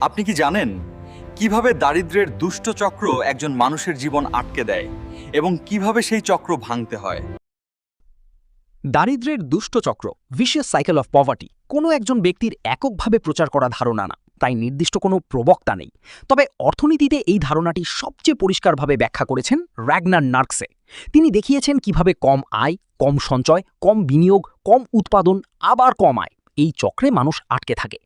আপনি কি জানেন কিভাবে দারিদ্র্যের দুষ্ট চক্র একজন মানুষের জীবন আটকে দেয় এবং কিভাবে সেই চক্র ভাঙতে হয়? দারিদ্র্যের দুষ্ট চক্র ভিশিয়াস সাইকেল অফ পভার্টি কোনো একজন ব্যক্তির এককভাবে প্রচার করা ধারণা না, তাই নির্দিষ্ট কোনো প্রবক্তা নেই। তবে অর্থনীতিতে এই ধারণাটি সবচেয়ে পরিষ্কারভাবে ব্যাখ্যা করেছেন র্যাগনার নার্কসে। তিনি দেখিয়েছেন কিভাবে কম আয়, কম সঞ্চয়, কম বিনিয়োগ, কম উৎপাদন, আবার কম আয়, এই চক্রে মানুষ আটকে থাকে।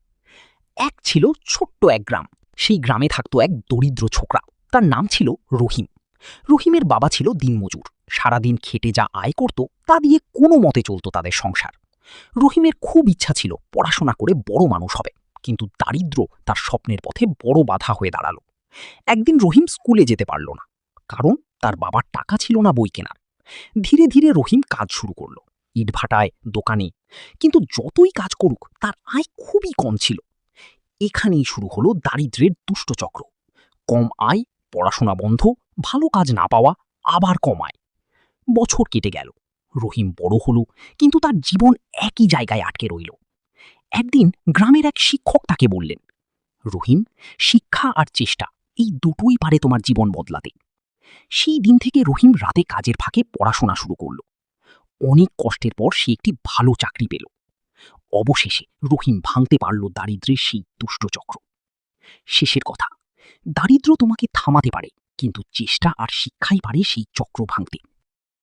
এক ছিল ছোট্ট এক গ্রাম। সেই গ্রামে থাকতো এক দরিদ্র ছোকরা। তার নাম ছিল রহিম। রহিমের বাবা ছিল দিনমজুর। সারাদিন খেটে যা আয় করত তা দিয়ে কোনো মতে চলত তাদের সংসার। রহিমের খুব ইচ্ছা ছিল পড়াশোনা করে বড় মানুষ হবে, কিন্তু দারিদ্র্য তার স্বপ্নের পথে বড় বাধা হয়ে দাঁড়ালো। একদিন রহিম স্কুলে যেতে পারল না, কারণ তার বাবার টাকা ছিল না বই কেনার। ধীরে ধীরে রহিম কাজ শুরু করলো, ইটভাটায়, দোকানে। কিন্তু যতই কাজ করুক তার আয় খুবই কম ছিল। এখানেই শুরু হলো দারিদ্র্যের দুষ্ট চক্র। কম আয়, পড়াশোনা বন্ধ, ভালো কাজ না পাওয়া, আবার কম আয়। বছর কেটে গেল। রহিম বড় হলো, কিন্তু তার জীবন একই জায়গায় আটকে রইল। একদিন গ্রামের এক শিক্ষক তাকে বললেন, রহিম, শিক্ষা আর চেষ্টা এই দুটোই পারে তোমার জীবন বদলাতে। সেই দিন থেকে রহিম রাতে কাজের ফাঁকে পড়াশোনা শুরু করল। অনেক কষ্টের পর সে একটি ভালো চাকরি পেল। অবশেষে রহিম ভাঙতে পারল দারিদ্র্যের সেই দুষ্ট চক্র। শেষের কথা, দারিদ্র্য তোমাকে থামাতে পারে, কিন্তু চেষ্টা আর শিক্ষাই পারে সেই চক্র ভাঙতে।